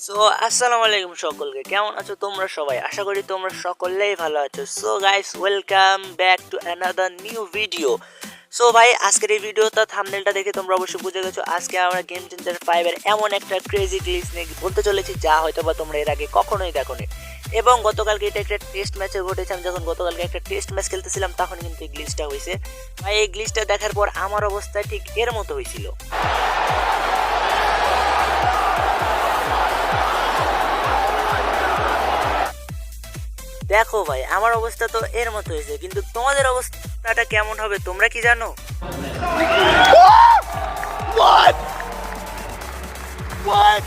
So আসসালামু আলাইকুম সকলকে, কেমন আছো তোমরা সবাই? আশা করি তোমরা সকলেই ভালো আছো। So guys, welcome back to another new video. So ভাই, আজকের এই ভিডিওটা থাম্বনেলটা দেখে তোমরা অবশ্যই বুঝে গেছো আজকে আমরা গেম চেঞ্জার 5 এর এমন একটা ক্রেজি গ্লিচ নিয়ে বলতে চলেছি যা হয়তো বা তোমরা এর আগে কখনোই দেখোনি। এবং গতকালকে এটা একটা টেস্ট ম্যাচে ঘটেছে। আমি যখন গতকালকে একটা টেস্ট ম্যাচ খেলতেছিলাম তখন কিন্তু এই গ্লিচটা হয়েছে। ভাই, এই গ্লিচটা দেখার পর আমার অবস্থা ঠিক এর মতো হয়েছিল। দেখো ভাই, আমার অবস্থা তো এর মতো হয়েছে, কিন্তু তোমাদের অবস্থাটা কেমন হবে তোমরা কি জানো? What? What?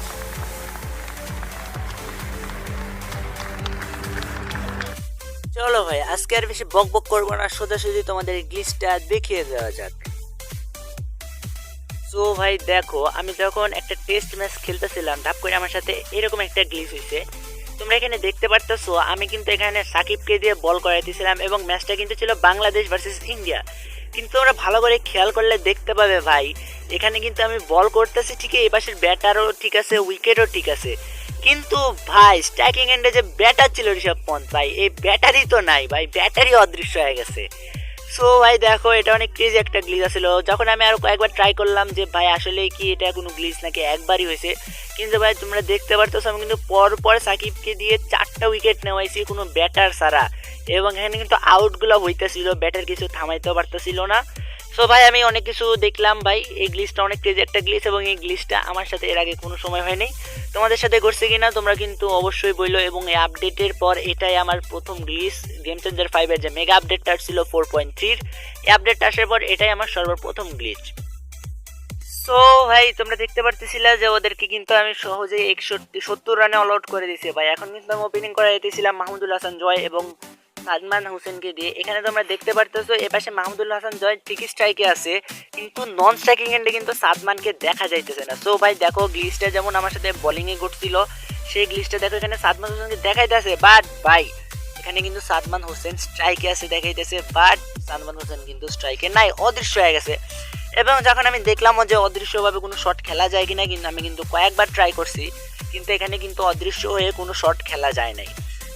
চলো ভাই, আজকে আর বেশি বক বক করবো না, সোজাসুজি তোমাদের গ্লিচটা দেখিয়ে দেওয়া যাক। সো ভাই দেখো, আমি যখন একটা টেস্ট ম্যাচ খেলতেছিলাম ধাপ করে আমার সাথে এরকম একটা গ্লিচ হয়েছে। তোমরা এখানে দেখতে পারতেছো আমি কিন্তু এখানে সাকিবকে দিয়ে বল করাইতেছিলাম এবং ম্যাচটা কিন্তু ছিল বাংলাদেশ ভার্সেস ইন্ডিয়া। কিন্তু তোমরা ভালো করে খেয়াল করলে দেখতে পাবে ভাই, এখানে কিন্তু আমি বল করতেছি ঠিকই, এই পাশের ব্যাটারও ঠিক আছে, উইকেটও ঠিক আছে, কিন্তু ভাই স্ট্রাইকিং এন্ডে যে ব্যাটার ছিল ঋষভ পন্থ, ভাই এই ব্যাটারি তো নাই ভাই, ব্যাটারি অদৃশ্য হয়ে গেছে। সো ভাই দেখো, এটা অনেক ক্রেজি একটা গ্লিচ ছিল। যখন আমি আরো কয়েকবার ট্রাই করলাম যে ভাই আসলে কি এটা কোনো গ্লিচ নাকি একবারই হয়েছে, কিন্তু ভাই তোমরা দেখতে পারতেছো আমি কিন্তু পর সাকিবকে দিয়ে 4টা উইকেট নেওয়াইছি কোনো ব্যাটার ছাড়া, এবং এখানে কিন্তু আউটগুলো হইতেছিল, ব্যাটার কিছু থামাইতেও পারতেছিল না। সো ভাই আমি অনেক কিছু দেখলাম ভাই, এই গ্লিচটা অনেক ক্রেজি একটা গ্লিচ, এবং এই গ্লিচটা আমার সাথে এর আগে কোনো সময় হয়নি। তোমাদের সাথে ঘটছে কিনা তোমরা কিন্তু অবশ্যই বললো। এবং এই আপডেটের পর এটাই আমার প্রথম গ্লিচ, গেম চেঞ্জার 5 এর যে মেগা আপডেটটা ছিল 4.3, এই আপডেটটা আসার পর এটাই আমার সর্বপ্রথম গ্লিচ। সো ভাই তোমরা দেখতে পারতেছিলে যে ওদেরকে কিন্তু আমি সহজেই 71-70 রানে অল আউট করে দিয়েছি ভাই। এখন কিন্তু আমি ওপেনিং করে দিয়েছিলাম মাহমুদুল হাসান জয় এবং সাদমান হোসেনকে দিয়ে। এখানে তোমরা দেখতে পারতেছো এপাশে মাহমুদুল হাসান জয় ঠিকই স্ট্রাইকে আছে, কিন্তু নন স্ট্রাইকিং এন্ডে কিন্তু সাদমানকে দেখা যাইতেছে না। সো ভাই দেখো, গ্লিচটা যেমন আমার সাথে বোলিংয়ে ঘটছিল, সেই গ্লিচটা দেখো এখানে সাদমান হোসেনকে দেখাইতেছে, বাট ভাই এখানে কিন্তু সাদমান হোসেন স্ট্রাইকে আছে দেখাইতেছে, বাট সাদমান হোসেন কিন্তু স্ট্রাইকে নাই, অদৃশ্য হয়ে গেছে। এবং যখন আমি দেখলাম যে অদৃশ্যভাবে কোনো শট খেলা যায় কিনা, কিন্তু আমি কিন্তু কয়েকবার ট্রাই করছি, কিন্তু এখানে কিন্তু অদৃশ্য হয়ে কোনো শট খেলা যায় নাই।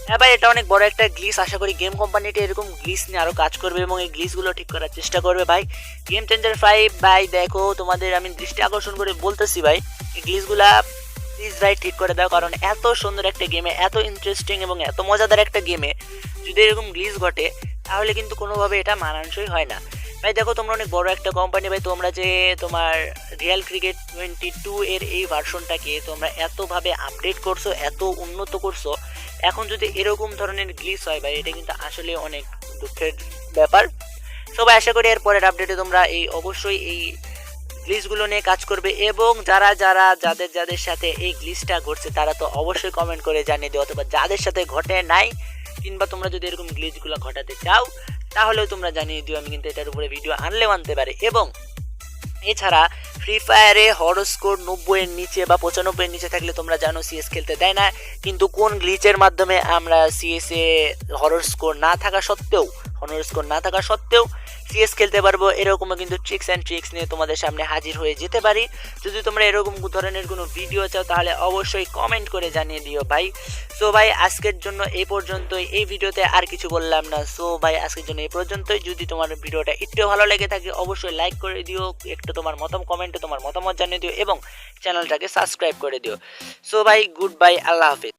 হ্যাঁ ভাই, এটা অনেক বড় একটা গ্লিচ। আশা করি গেম কোম্পানিটি এরকম গ্লিচ নিয়ে আরও কাজ করবে এবং এই গ্লিচগুলো ঠিক করার চেষ্টা করবে ভাই। গেম চেঞ্জার 5 ভাই দেখো, তোমাদের আমি দৃষ্টি আকর্ষণ করে বলতেছি ভাই, এই গ্লিচগুলা প্লিজ ভাই ঠিক করে দাও, কারণ এত সুন্দর একটা গেমে, এত ইন্টারেস্টিং এবং এত মজাদার একটা গেমে যদি এরকম গ্লিচ ঘটে তাহলে কিন্তু কোনোভাবে এটা মানানসই হয় না ভাই। দেখো তোমরা অনেক বড় একটা কোম্পানি ভাই, তোমরা যে তোমার রিয়াল ক্রিকেট 22 এর এই ভার্সনটাকে তোমরা এতভাবে আপডেট করছো, এত উন্নত করছো, এখন যদি এরকম ধরনের গ্লিচ হয় ভাই, এটা কিন্তু আসলে অনেক দুঃখের ব্যাপার। সবাই আশা করি এর পরের আপডেটে তোমরা অবশ্যই এই গ্লিচগুলো নিয়ে কাজ করবে, এবং যাদের সাথে এই গ্লিচটা ঘটছে তারা তো অবশ্যই কমেন্ট করে জানিয়ে দিও, অথবা যাদের সাথে ঘটে নাই, কিংবা তোমরা যদি এরকম গ্লিচগুলো ঘটাতে চাও তাহলেও তোমরা জানিয়ে দিও, আমি কিন্তু এটার উপরে ভিডিও আনলেও আনতে পারি। এবং এছাড়া ফ্রি ফায়ারে হর স্কোর 90 এর নিচে বা 95 এর নিচে থাকলে তোমরা জানো সিএস খেলতে দেয় না, কিন্তু কোন গ্লিচের মাধ্যমে আমরা সিএস এ হরর স্কোর না থাকা সত্ত্বেও সিএস খেলতে পারবো, এরকমও কিন্তু ট্রিক্স অ্যান্ড ট্রিক্স নিয়ে তোমাদের সামনে হাজির হয়ে যেতে পারি। যদি তোমরা এরকম ধরনের কোনো ভিডিও চাও তাহলে অবশ্যই কমেন্ট করে জানিয়ে দিও ভাই। সো ভাই আজকের জন্য এই পর্যন্তই, এই ভিডিওতে আর কিছু বললাম না। সো ভাই আজকের জন্য এই পর্যন্তই। যদি তোমার ভিডিওটা একটু ভালো লেগে থাকে অবশ্যই লাইক করে দিও, একটু তোমার কমেন্টে তোমার মতামত জানিয়ে দিও এবং চ্যানেলটাকে সাবস্ক্রাইব করে দিও। সো ভাই গুড বাই, আল্লাহ হাফিজ।